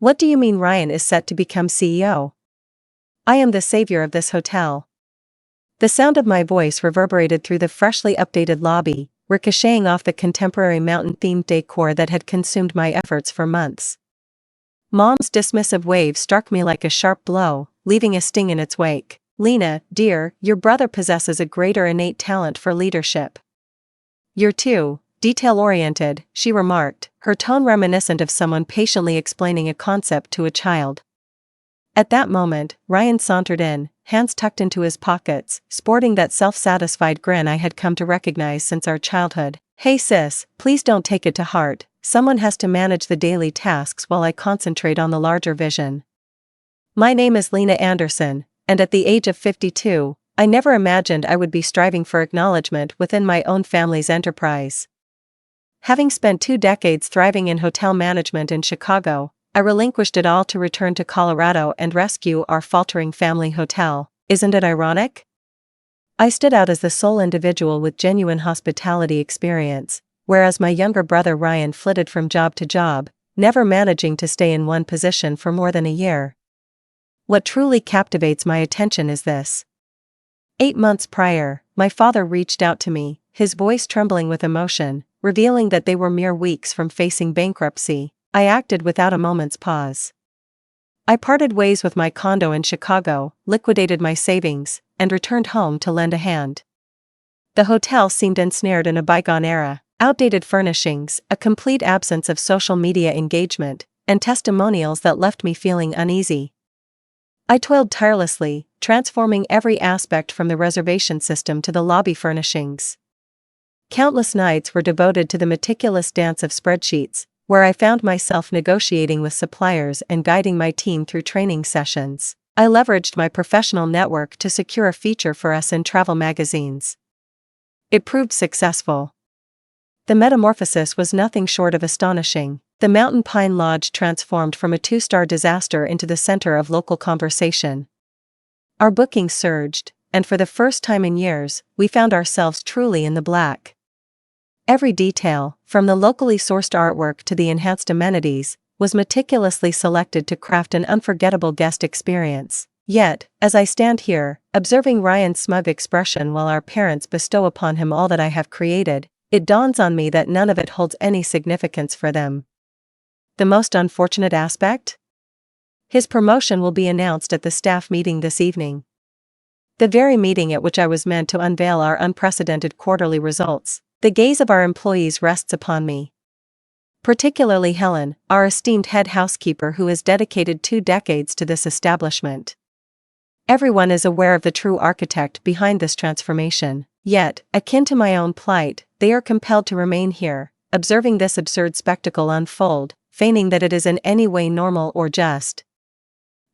What do you mean Ryan is set to become CEO? I am the savior of this hotel. The sound of my voice reverberated through the freshly updated lobby, ricocheting off the contemporary mountain-themed decor that had consumed my efforts for months. Mom's dismissive wave struck me like a sharp blow, leaving a sting in its wake. Lena, dear, your brother possesses a greater innate talent for leadership. You're too detail-oriented, she remarked, her tone reminiscent of someone patiently explaining a concept to a child. At that moment, Ryan sauntered in, hands tucked into his pockets, sporting that self-satisfied grin I had come to recognize since our childhood. Hey sis, please don't take it to heart, someone has to manage the daily tasks while I concentrate on the larger vision. My name is Lena Anderson, and at the age of 52, I never imagined I would be striving for acknowledgement within my own family's enterprise. Having spent 2 decades thriving in hotel management in Chicago, I relinquished it all to return to Colorado and rescue our faltering family hotel. Isn't it ironic? I stood out as the sole individual with genuine hospitality experience, whereas my younger brother Ryan flitted from job to job, never managing to stay in one position for more than a year. What truly captivates my attention is this. 8 months prior, my father reached out to me, his voice trembling with emotion, revealing that they were mere weeks from facing bankruptcy. I acted without a moment's pause. I parted ways with my condo in Chicago, liquidated my savings, and returned home to lend a hand. The hotel seemed ensnared in a bygone era, outdated furnishings, a complete absence of social media engagement, and testimonials that left me feeling uneasy. I toiled tirelessly, transforming every aspect from the reservation system to the lobby furnishings. Countless nights were devoted to the meticulous dance of spreadsheets, where I found myself negotiating with suppliers and guiding my team through training sessions. I leveraged my professional network to secure a feature for us in travel magazines. It proved successful. The metamorphosis was nothing short of astonishing. The Mountain Pine Lodge transformed from a 2-star disaster into the center of local conversation. Our bookings surged, and for the first time in years, we found ourselves truly in the black. Every detail, from the locally sourced artwork to the enhanced amenities, was meticulously selected to craft an unforgettable guest experience. Yet, as I stand here, observing Ryan's smug expression while our parents bestow upon him all that I have created, it dawns on me that none of it holds any significance for them. The most unfortunate aspect? His promotion will be announced at the staff meeting this evening. The very meeting at which I was meant to unveil our unprecedented quarterly results. The gaze of our employees rests upon me. Particularly Helen, our esteemed head housekeeper who has dedicated 2 decades to this establishment. Everyone is aware of the true architect behind this transformation, yet, akin to my own plight, they are compelled to remain here, observing this absurd spectacle unfold, feigning that it is in any way normal or just.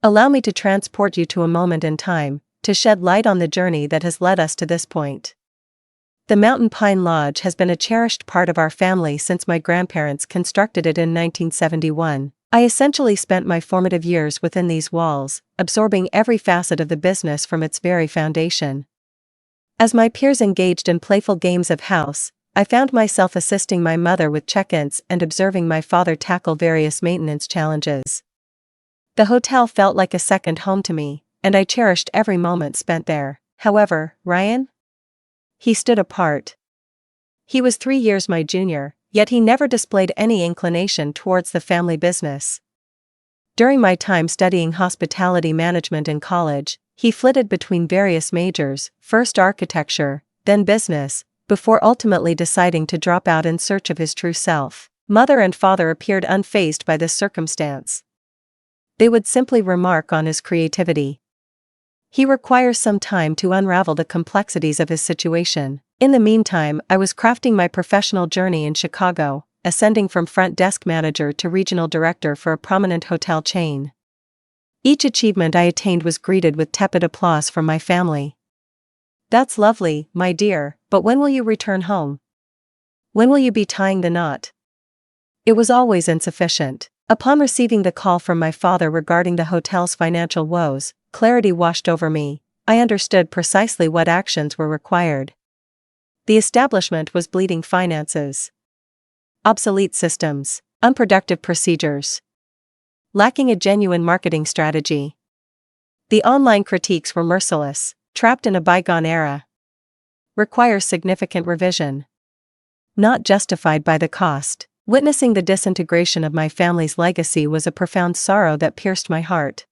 Allow me to transport you to a moment in time, to shed light on the journey that has led us to this point. The Mountain Pine Lodge has been a cherished part of our family since my grandparents constructed it in 1971. I essentially spent my formative years within these walls, absorbing every facet of the business from its very foundation. As my peers engaged in playful games of house, I found myself assisting my mother with check-ins and observing my father tackle various maintenance challenges. The hotel felt like a second home to me, and I cherished every moment spent there. However, Ryan? He stood apart. He was 3 years my junior, yet he never displayed any inclination towards the family business. During my time studying hospitality management in college, he flitted between various majors, first architecture, then business, before ultimately deciding to drop out in search of his true self. Mother and father appeared unfazed by this circumstance. They would simply remark on his creativity. He requires some time to unravel the complexities of his situation. In the meantime, I was crafting my professional journey in Chicago, ascending from front desk manager to regional director for a prominent hotel chain. Each achievement I attained was greeted with tepid applause from my family. That's lovely, my dear, but when will you return home? When will you be tying the knot? It was always insufficient. Upon receiving the call from my father regarding the hotel's financial woes, clarity washed over me. I understood precisely what actions were required. The establishment was bleeding finances. Obsolete systems, unproductive procedures. lacking a genuine marketing strategy. The online critiques were merciless, trapped in a bygone era. Requires significant revision. Not justified by the cost. Witnessing the disintegration of my family's legacy was a profound sorrow that pierced my heart.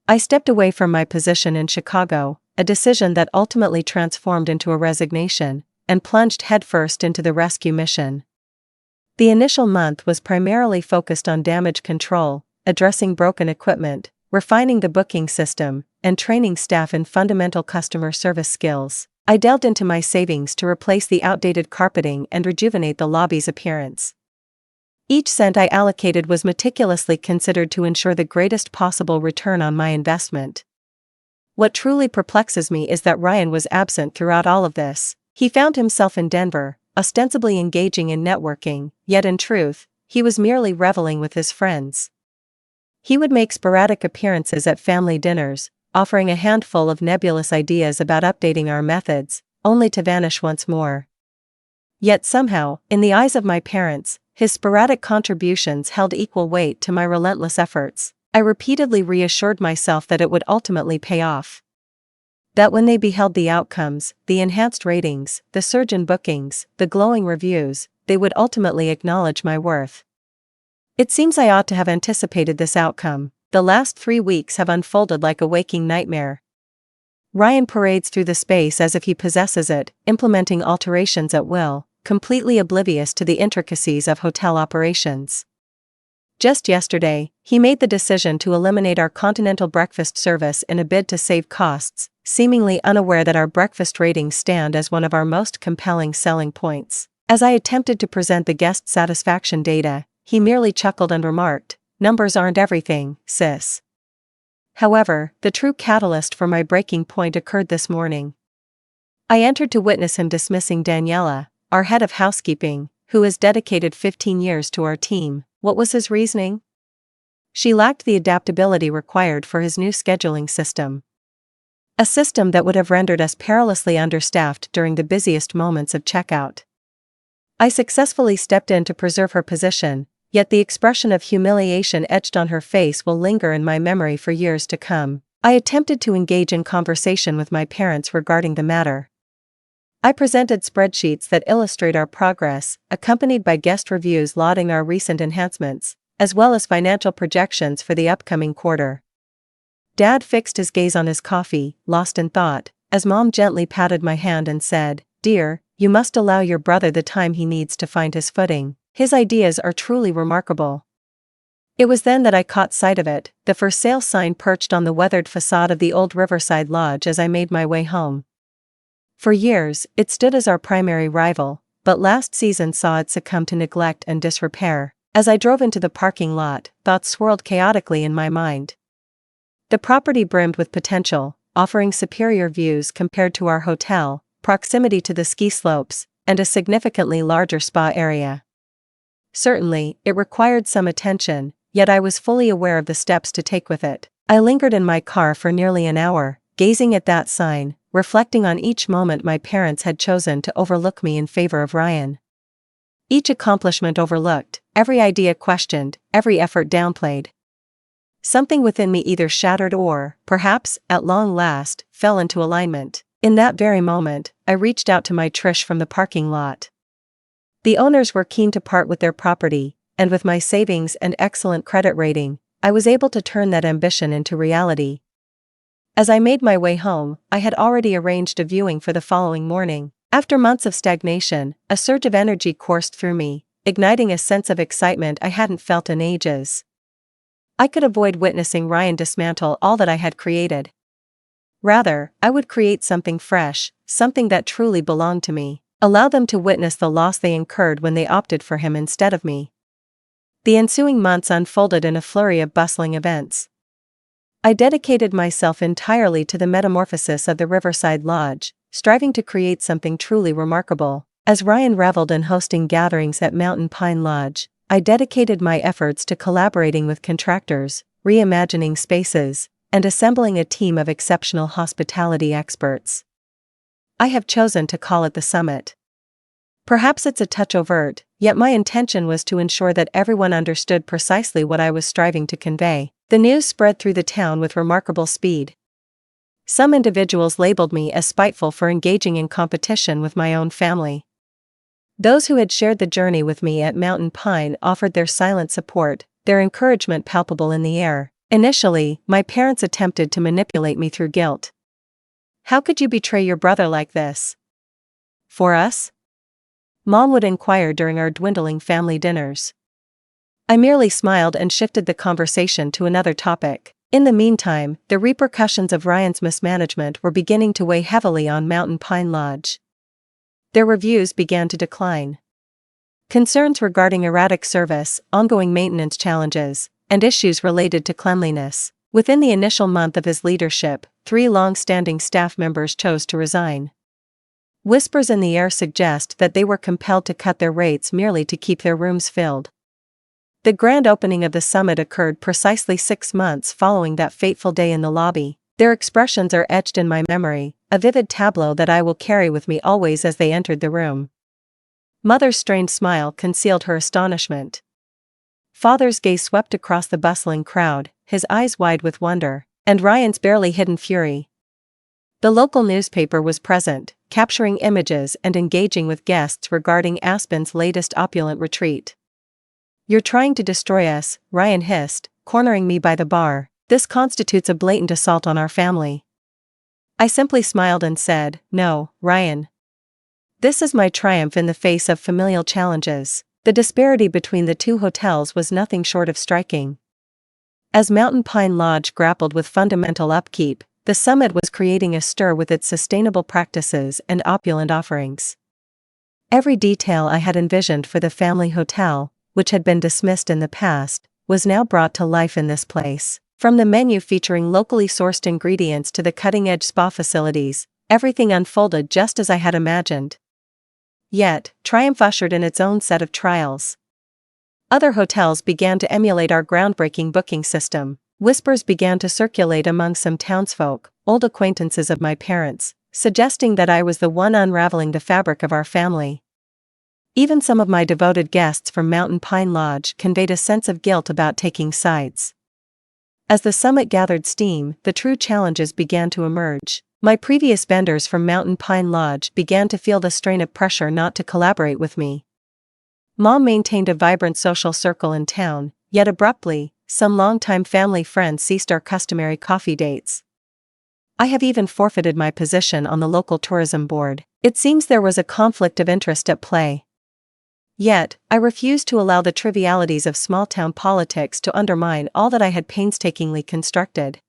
I stepped away from my position in Chicago, a decision that ultimately transformed into a resignation, and plunged headfirst into the rescue mission. The initial month was primarily focused on damage control, addressing broken equipment, refining the booking system, and training staff in fundamental customer service skills. I delved into my savings to replace the outdated carpeting and rejuvenate the lobby's appearance. Each cent I allocated was meticulously considered to ensure the greatest possible return on my investment. What truly perplexes me is that Ryan was absent throughout all of this. He found himself in Denver, ostensibly engaging in networking, yet in truth, he was merely reveling with his friends. He would make sporadic appearances at family dinners, offering a handful of nebulous ideas about updating our methods, only to vanish once more. Yet somehow, in the eyes of my parents, his sporadic contributions held equal weight to my relentless efforts. I repeatedly reassured myself that it would ultimately pay off. That when they beheld the outcomes, the enhanced ratings, the surge in bookings, the glowing reviews, they would ultimately acknowledge my worth. It seems I ought to have anticipated this outcome. The last 3 weeks have unfolded like a waking nightmare. Ryan parades through the space as if he possesses it, implementing alterations at will, completely oblivious to the intricacies of hotel operations. Just yesterday, he made the decision to eliminate our continental breakfast service in a bid to save costs, seemingly unaware that our breakfast ratings stand as one of our most compelling selling points. As I attempted to present the guest satisfaction data, he merely chuckled and remarked, "Numbers aren't everything, sis." However, the true catalyst for my breaking point occurred this morning. I entered to witness him dismissing Daniela, our head of housekeeping, who has dedicated 15 years to our team. What was his reasoning? She lacked the adaptability required for his new scheduling system. A system that would have rendered us perilously understaffed during the busiest moments of checkout. I successfully stepped in to preserve her position, yet the expression of humiliation etched on her face will linger in my memory for years to come. I attempted to engage in conversation with my parents regarding the matter. I presented spreadsheets that illustrate our progress, accompanied by guest reviews lauding our recent enhancements, as well as financial projections for the upcoming quarter. Dad fixed his gaze on his coffee, lost in thought, as Mom gently patted my hand and said, "Dear, you must allow your brother the time he needs to find his footing. His ideas are truly remarkable." It was then that I caught sight of it, the for sale sign perched on the weathered facade of the old Riverside Lodge as I made my way home. For years, it stood as our primary rival, but last season saw it succumb to neglect and disrepair. As I drove into the parking lot, thoughts swirled chaotically in my mind. The property brimmed with potential, offering superior views compared to our hotel, proximity to the ski slopes, and a significantly larger spa area. Certainly, it required some attention, yet I was fully aware of the steps to take with it. I lingered in my car for nearly an hour, gazing at that sign, reflecting on each moment my parents had chosen to overlook me in favor of Ryan. Each accomplishment overlooked, every idea questioned, every effort downplayed. Something within me either shattered or, perhaps, at long last, fell into alignment. In that very moment, I reached out to my Trish from the parking lot. The owners were keen to part with their property, and with my savings and excellent credit rating, I was able to turn that ambition into reality. As I made my way home, I had already arranged a viewing for the following morning. After months of stagnation, a surge of energy coursed through me, igniting a sense of excitement I hadn't felt in ages. I could avoid witnessing Ryan dismantle all that I had created. Rather, I would create something fresh, something that truly belonged to me. Allow them to witness the loss they incurred when they opted for him instead of me. The ensuing months unfolded in a flurry of bustling events. I dedicated myself entirely to the metamorphosis of the Riverside Lodge, striving to create something truly remarkable. As Ryan reveled in hosting gatherings at Mountain Pine Lodge, I dedicated my efforts to collaborating with contractors, reimagining spaces, and assembling a team of exceptional hospitality experts. I have chosen to call it the Summit. Perhaps it's a touch overt, yet my intention was to ensure that everyone understood precisely what I was striving to convey. The news spread through the town with remarkable speed. Some individuals labeled me as spiteful for engaging in competition with my own family. Those who had shared the journey with me at Mountain Pine offered their silent support, their encouragement palpable in the air. Initially, my parents attempted to manipulate me through guilt. "How could you betray your brother like this? For us?" Mom would inquire during our dwindling family dinners. I merely smiled and shifted the conversation to another topic. In the meantime, the repercussions of Ryan's mismanagement were beginning to weigh heavily on Mountain Pine Lodge. Their reviews began to decline. Concerns regarding erratic service, ongoing maintenance challenges, and issues related to cleanliness. Within the initial month of his leadership, 3 long-standing staff members chose to resign. Whispers in the air suggest that they were compelled to cut their rates merely to keep their rooms filled. The grand opening of the summit occurred precisely 6 months following that fateful day in the lobby. Their expressions are etched in my memory, a vivid tableau that I will carry with me always as they entered the room. Mother's strained smile concealed her astonishment. Father's gaze swept across the bustling crowd, his eyes wide with wonder, and Ryan's barely hidden fury. The local newspaper was present, capturing images and engaging with guests regarding Aspen's latest opulent retreat. "You're trying to destroy us," Ryan hissed, cornering me by the bar. "This constitutes a blatant assault on our family." I simply smiled and said, "No, Ryan. This is my triumph in the face of familial challenges." The disparity between the 2 hotels was nothing short of striking. As Mountain Pine Lodge grappled with fundamental upkeep, the summit was creating a stir with its sustainable practices and opulent offerings. Every detail I had envisioned for the family hotel, which had been dismissed in the past, was now brought to life in this place. From the menu featuring locally sourced ingredients to the cutting-edge spa facilities, everything unfolded just as I had imagined. Yet, triumph ushered in its own set of trials. Other hotels began to emulate our groundbreaking booking system. Whispers began to circulate among some townsfolk, old acquaintances of my parents, suggesting that I was the one unraveling the fabric of our family. Even some of my devoted guests from Mountain Pine Lodge conveyed a sense of guilt about taking sides. As the summit gathered steam, the true challenges began to emerge. My previous vendors from Mountain Pine Lodge began to feel the strain of pressure not to collaborate with me. Mom maintained a vibrant social circle in town, yet abruptly, some longtime family friends ceased our customary coffee dates. I have even forfeited my position on the local tourism board. It seems there was a conflict of interest at play. Yet, I refused to allow the trivialities of small-town politics to undermine all that I had painstakingly constructed.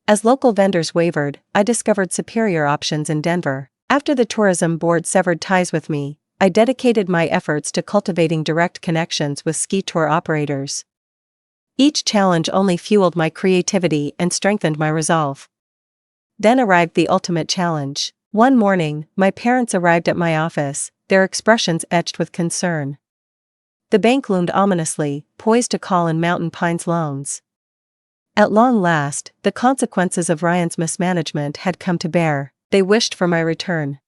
As local vendors wavered, I discovered superior options in Denver. After the tourism board severed ties with me, I dedicated my efforts to cultivating direct connections with ski tour operators. Each challenge only fueled my creativity and strengthened my resolve. Then arrived the ultimate challenge. One morning, my parents arrived at my office, their expressions etched with concern. The bank loomed ominously, poised to call in Mountain Pine's loans. At long last, the consequences of Ryan's mismanagement had come to bear. They wished for my return.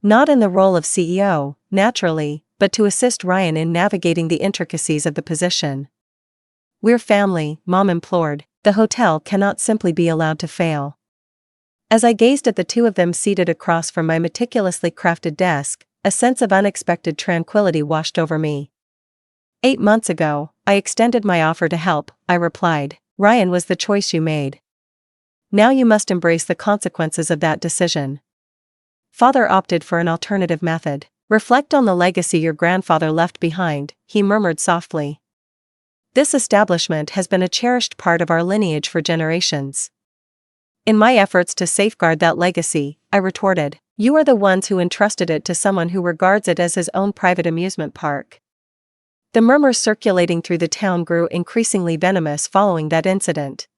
Not in the role of CEO, naturally, but to assist Ryan in navigating the intricacies of the position. "We're family," Mom implored. "The hotel cannot simply be allowed to fail." As I gazed at the 2 of them seated across from my meticulously crafted desk, a sense of unexpected tranquility washed over me. 8 months ago, I extended my offer to help, I replied. Ryan was the choice you made. Now you must embrace the consequences of that decision. Father opted for an alternative method. "Reflect on the legacy your grandfather left behind," he murmured softly. "This establishment has been a cherished part of our lineage for generations." "In my efforts to safeguard that legacy," I retorted, "you are the ones who entrusted it to someone who regards it as his own private amusement park." The murmurs circulating through the town grew increasingly venomous following that incident.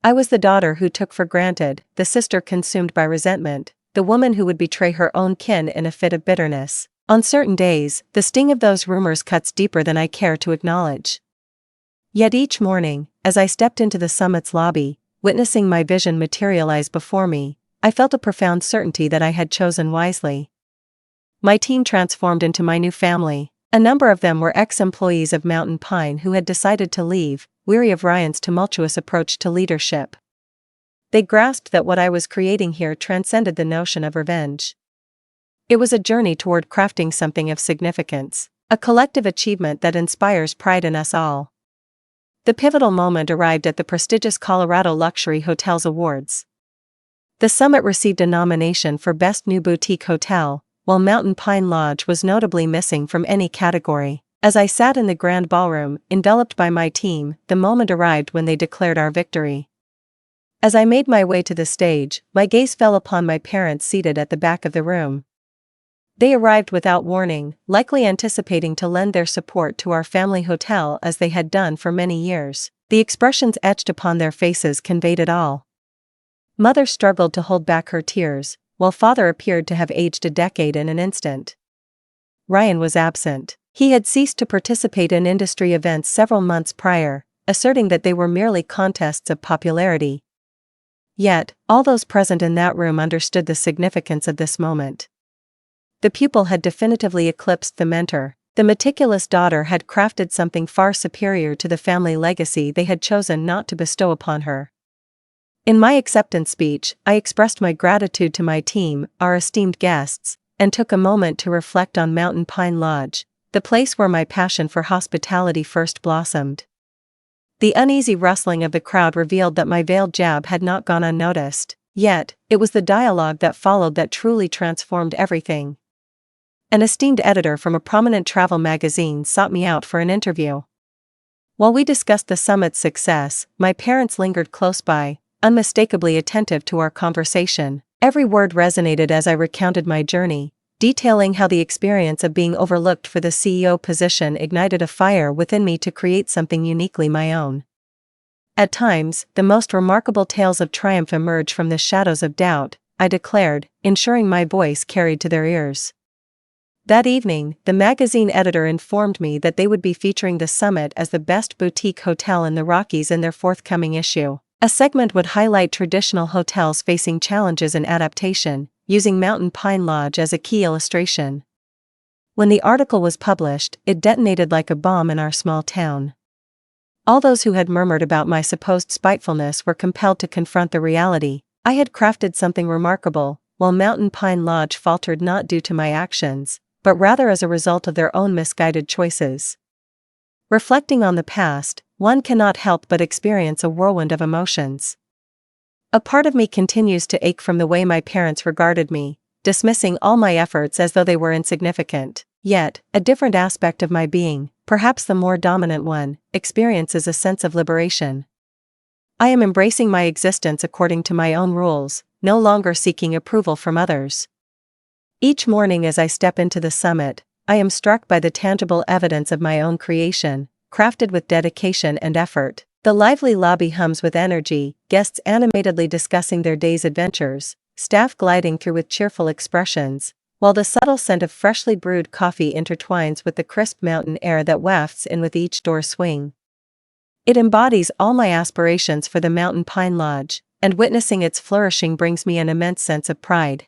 I was the daughter who took for granted, the sister consumed by resentment, the woman who would betray her own kin in a fit of bitterness. On certain days, the sting of those rumors cuts deeper than I care to acknowledge. Yet each morning, as I stepped into the summit's lobby, witnessing my vision materialize before me, I felt a profound certainty that I had chosen wisely. My team transformed into my new family. A number of them were ex-employees of Mountain Pine who had decided to leave, weary of Ryan's tumultuous approach to leadership. They grasped that what I was creating here transcended the notion of revenge. It was a journey toward crafting something of significance, a collective achievement that inspires pride in us all. The pivotal moment arrived at the prestigious Colorado Luxury Hotels Awards. The summit received a nomination for Best New Boutique Hotel, while Mountain Pine Lodge was notably missing from any category. As I sat in the grand ballroom, enveloped by my team, the moment arrived when they declared our victory. As I made my way to the stage, my gaze fell upon my parents seated at the back of the room. They arrived without warning, likely anticipating to lend their support to our family hotel as they had done for many years. The expressions etched upon their faces conveyed it all. Mother struggled to hold back her tears, while father appeared to have aged a decade in an instant. Ryan was absent. He had ceased to participate in industry events several months prior, asserting that they were merely contests of popularity. Yet, all those present in that room understood the significance of this moment. The pupil had definitively eclipsed the mentor. The meticulous daughter had crafted something far superior to the family legacy they had chosen not to bestow upon her. In my acceptance speech, I expressed my gratitude to my team, our esteemed guests, and took a moment to reflect on Mountain Pine Lodge, the place where my passion for hospitality first blossomed. The uneasy rustling of the crowd revealed that my veiled jab had not gone unnoticed, yet, it was the dialogue that followed that truly transformed everything. An esteemed editor from a prominent travel magazine sought me out for an interview. While we discussed the summit's success, my parents lingered close by, unmistakably attentive to our conversation. Every word resonated as I recounted my journey, detailing how the experience of being overlooked for the CEO position ignited a fire within me to create something uniquely my own. At times, the most remarkable tales of triumph emerge from the shadows of doubt, I declared, ensuring my voice carried to their ears. That evening, the magazine editor informed me that they would be featuring the summit as the best boutique hotel in the Rockies in their forthcoming issue. A segment would highlight traditional hotels facing challenges in adaptation, using Mountain Pine Lodge as a key illustration. When the article was published, it detonated like a bomb in our small town. All those who had murmured about my supposed spitefulness were compelled to confront the reality. I had crafted something remarkable, while Mountain Pine Lodge faltered not due to my actions, but rather as a result of their own misguided choices. Reflecting on the past, one cannot help but experience a whirlwind of emotions. A part of me continues to ache from the way my parents regarded me, dismissing all my efforts as though they were insignificant. Yet, a different aspect of my being, perhaps the more dominant one, experiences a sense of liberation. I am embracing my existence according to my own rules, no longer seeking approval from others. Each morning as I step into the summit, I am struck by the tangible evidence of my own creation, crafted with dedication and effort. The lively lobby hums with energy, guests animatedly discussing their day's adventures, staff gliding through with cheerful expressions, while the subtle scent of freshly brewed coffee intertwines with the crisp mountain air that wafts in with each door swing. It embodies all my aspirations for the Mountain Pine Lodge, and witnessing its flourishing brings me an immense sense of pride.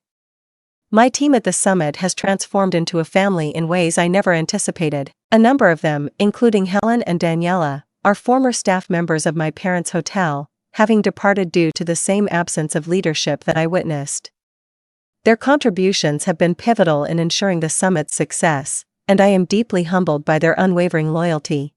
My team at the summit has transformed into a family in ways I never anticipated. A number of them, including Helen and Daniela, are former staff members of my parents' hotel, having departed due to the same absence of leadership that I witnessed. Their contributions have been pivotal in ensuring the summit's success, and I am deeply humbled by their unwavering loyalty.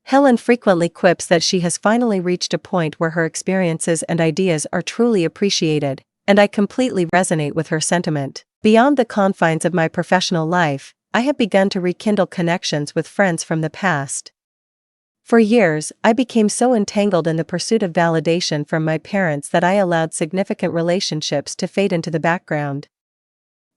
Helen frequently quips that she has finally reached a point where her experiences and ideas are truly appreciated, and I completely resonate with her sentiment. Beyond the confines of my professional life, I have begun to rekindle connections with friends from the past. For years, I became so entangled in the pursuit of validation from my parents that I allowed significant relationships to fade into the background.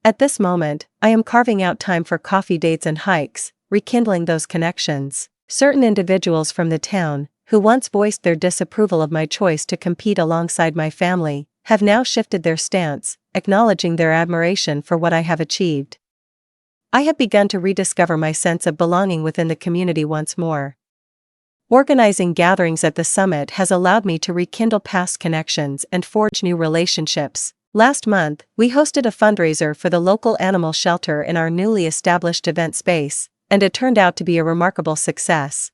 At this moment, I am carving out time for coffee dates and hikes, rekindling those connections. Certain individuals from the town, who once voiced their disapproval of my choice to compete alongside my family, have now shifted their stance, acknowledging their admiration for what I have achieved. I have begun to rediscover my sense of belonging within the community once more. Organizing gatherings at the summit has allowed me to rekindle past connections and forge new relationships, Last month, we hosted a fundraiser for the local animal shelter in our newly established event space, and it turned out to be a remarkable success.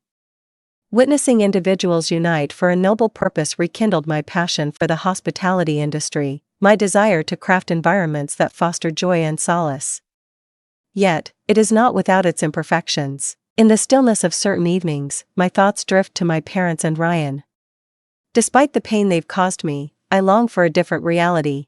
Witnessing individuals unite for a noble purpose rekindled my passion for the hospitality industry, my desire to craft environments that foster joy and solace. Yet, it is not without its imperfections. In the stillness of certain evenings, my thoughts drift to my parents and Ryan. Despite the pain they've caused me, I long for a different reality.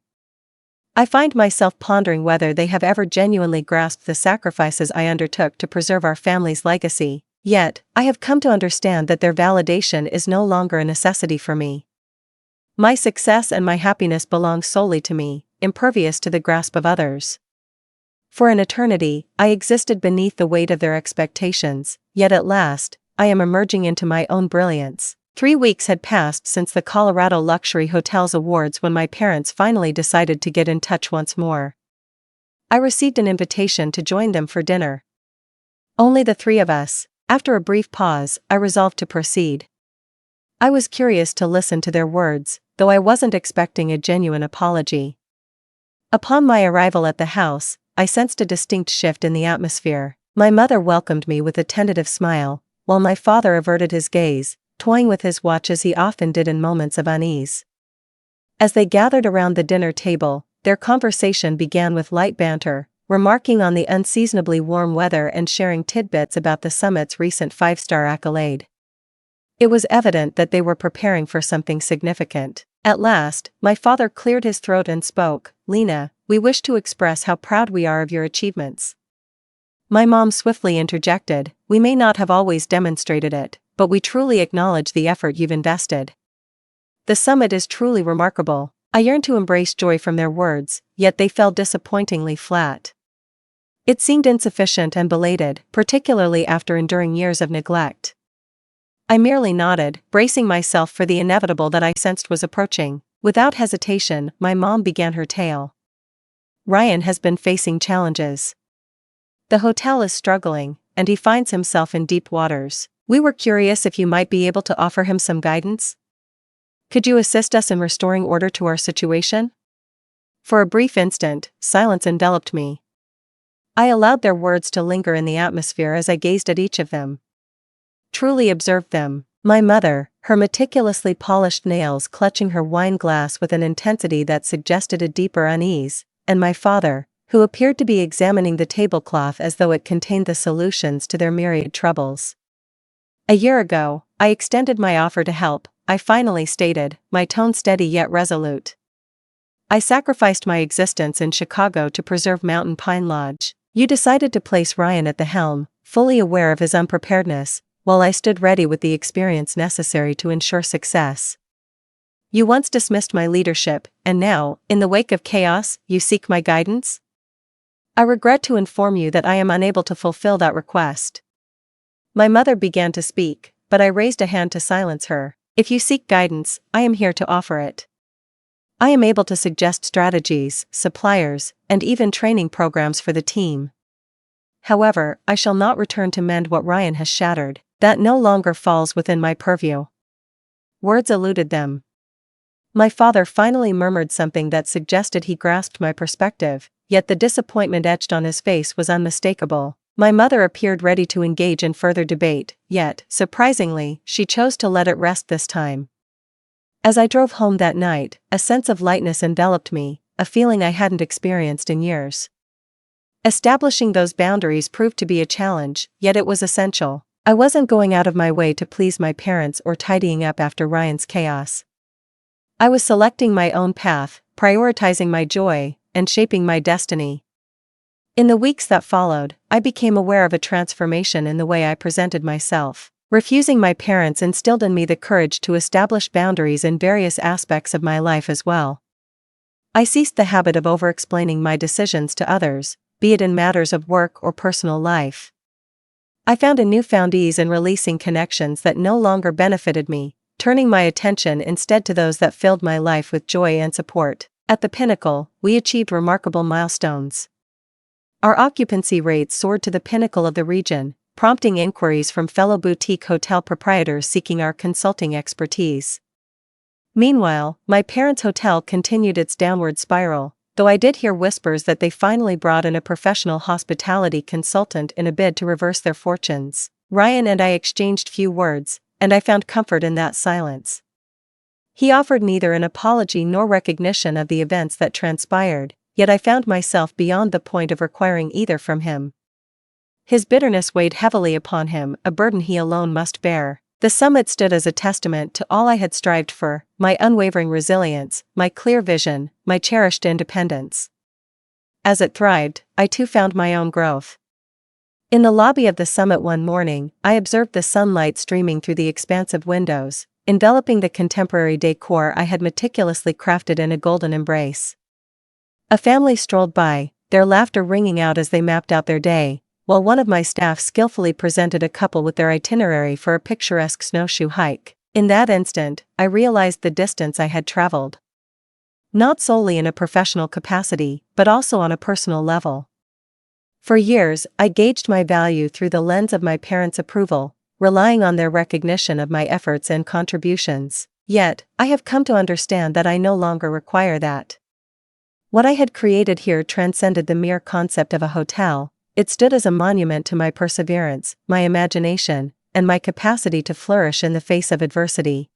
I find myself pondering whether they have ever genuinely grasped the sacrifices I undertook to preserve our family's legacy. Yet, I have come to understand that their validation is no longer a necessity for me. My success and my happiness belong solely to me, impervious to the grasp of others. For an eternity, I existed beneath the weight of their expectations, yet at last, I am emerging into my own brilliance. 3 weeks had passed since the Colorado Luxury Hotels Awards when my parents finally decided to get in touch once more. I received an invitation to join them for dinner. Only the 3 of us. After a brief pause, I resolved to proceed. I was curious to listen to their words, though I wasn't expecting a genuine apology. Upon my arrival at the house, I sensed a distinct shift in the atmosphere. My mother welcomed me with a tentative smile, while my father averted his gaze, toying with his watch as he often did in moments of unease. As they gathered around the dinner table, their conversation began with light banter, remarking on the unseasonably warm weather and sharing tidbits about the summit's recent 5-star accolade. It was evident that they were preparing for something significant. At last, my father cleared his throat and spoke, "Lena, we wish to express how proud we are of your achievements." My mom swiftly interjected, "We may not have always demonstrated it, but we truly acknowledge the effort you've invested. The summit is truly remarkable." I yearned to embrace joy from their words, yet they fell disappointingly flat. It seemed insufficient and belated, particularly after enduring years of neglect. I merely nodded, bracing myself for the inevitable that I sensed was approaching. Without hesitation, my mom began her tale. "Ryan has been facing challenges. The hotel is struggling, and he finds himself in deep waters. We were curious if you might be able to offer him some guidance. Could you assist us in restoring order to our situation?" For a brief instant, silence enveloped me. I allowed their words to linger in the atmosphere as I gazed at each of them. Truly observed them. My mother, her meticulously polished nails clutching her wine glass with an intensity that suggested a deeper unease, and my father, who appeared to be examining the tablecloth as though it contained the solutions to their myriad troubles. "A year ago, I extended my offer to help," I finally stated, my tone steady yet resolute. "I sacrificed my existence in Chicago to preserve Mountain Pine Lodge. You decided to place Ryan at the helm, fully aware of his unpreparedness, while I stood ready with the experience necessary to ensure success. You once dismissed my leadership, and now, in the wake of chaos, you seek my guidance? I regret to inform you that I am unable to fulfill that request." My mother began to speak, but I raised a hand to silence her. "If you seek guidance, I am here to offer it. I am able to suggest strategies, suppliers, and even training programs for the team. However, I shall not return to mend what Ryan has shattered. That no longer falls within my purview." Words eluded them. My father finally murmured something that suggested he grasped my perspective, yet the disappointment etched on his face was unmistakable. My mother appeared ready to engage in further debate, yet, surprisingly, she chose to let it rest this time. As I drove home that night, a sense of lightness enveloped me, a feeling I hadn't experienced in years. Establishing those boundaries proved to be a challenge, yet it was essential. I wasn't going out of my way to please my parents or tidying up after Ryan's chaos. I was selecting my own path, prioritizing my joy, and shaping my destiny. In the weeks that followed, I became aware of a transformation in the way I presented myself. Refusing my parents instilled in me the courage to establish boundaries in various aspects of my life as well. I ceased the habit of over-explaining my decisions to others, be it in matters of work or personal life. I found a newfound ease in releasing connections that no longer benefited me, turning my attention instead to those that filled my life with joy and support. At the pinnacle, we achieved remarkable milestones. Our occupancy rates soared to the pinnacle of the region, prompting inquiries from fellow boutique hotel proprietors seeking our consulting expertise. Meanwhile, my parents' hotel continued its downward spiral, though I did hear whispers that they finally brought in a professional hospitality consultant in a bid to reverse their fortunes. Ryan and I exchanged few words, and I found comfort in that silence. He offered neither an apology nor recognition of the events that transpired, yet I found myself beyond the point of requiring either from him. His bitterness weighed heavily upon him, a burden he alone must bear. The summit stood as a testament to all I had strived for, my unwavering resilience, my clear vision, my cherished independence. As it thrived, I too found my own growth. In the lobby of the summit one morning, I observed the sunlight streaming through the expansive windows, enveloping the contemporary decor I had meticulously crafted in a golden embrace. A family strolled by, their laughter ringing out as they mapped out their day, while one of my staff skillfully presented a couple with their itinerary for a picturesque snowshoe hike. In that instant, I realized the distance I had traveled. Not solely in a professional capacity, but also on a personal level. For years, I gauged my value through the lens of my parents' approval, relying on their recognition of my efforts and contributions. Yet, I have come to understand that I no longer require that. What I had created here transcended the mere concept of a hotel. It stood as a monument to my perseverance, my imagination, and my capacity to flourish in the face of adversity.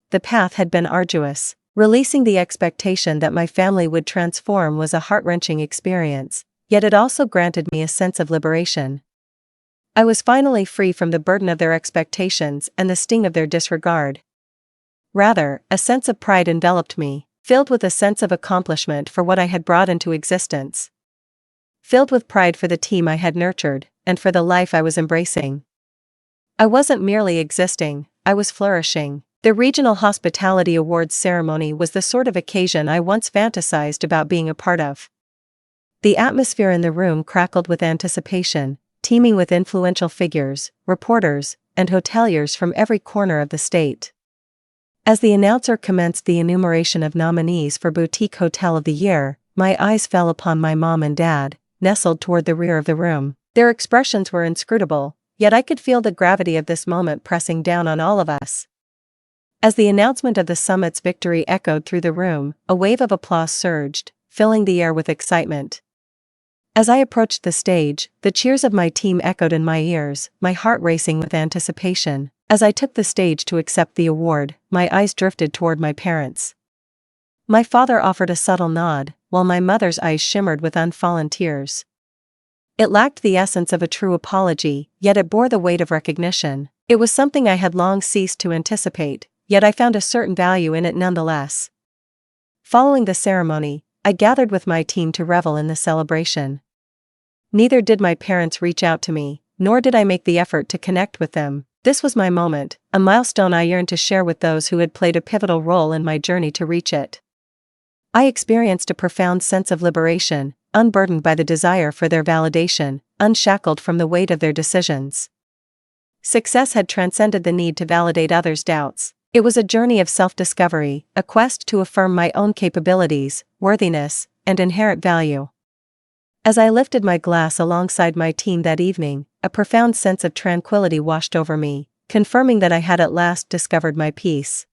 The path had been arduous. Releasing the expectation that my family would transform was a heart-wrenching experience, yet it also granted me a sense of liberation. I was finally free from the burden of their expectations and the sting of their disregard. Rather, a sense of pride enveloped me, filled with a sense of accomplishment for what I had brought into existence. Filled with pride for the team I had nurtured, and for the life I was embracing. I wasn't merely existing, I was flourishing. The Regional Hospitality Awards ceremony was the sort of occasion I once fantasized about being a part of. The atmosphere in the room crackled with anticipation, teeming with influential figures, reporters, and hoteliers from every corner of the state. As the announcer commenced the enumeration of nominees for Boutique Hotel of the Year, my eyes fell upon my mom and dad, nestled toward the rear of the room. Their expressions were inscrutable, yet I could feel the gravity of this moment pressing down on all of us. As the announcement of the summit's victory echoed through the room, a wave of applause surged, filling the air with excitement. As I approached the stage, the cheers of my team echoed in my ears, my heart racing with anticipation. As I took the stage to accept the award, my eyes drifted toward my parents. My father offered a subtle nod, while my mother's eyes shimmered with unfallen tears. It lacked the essence of a true apology, yet it bore the weight of recognition. It was something I had long ceased to anticipate, yet I found a certain value in it nonetheless. Following the ceremony, I gathered with my team to revel in the celebration. Neither did my parents reach out to me, nor did I make the effort to connect with them. This was my moment, a milestone I yearned to share with those who had played a pivotal role in my journey to reach it. I experienced a profound sense of liberation, unburdened by the desire for their validation, unshackled from the weight of their decisions. Success had transcended the need to validate others' doubts. It was a journey of self-discovery, a quest to affirm my own capabilities, worthiness, and inherent value. As I lifted my glass alongside my team that evening, a profound sense of tranquility washed over me, confirming that I had at last discovered my peace.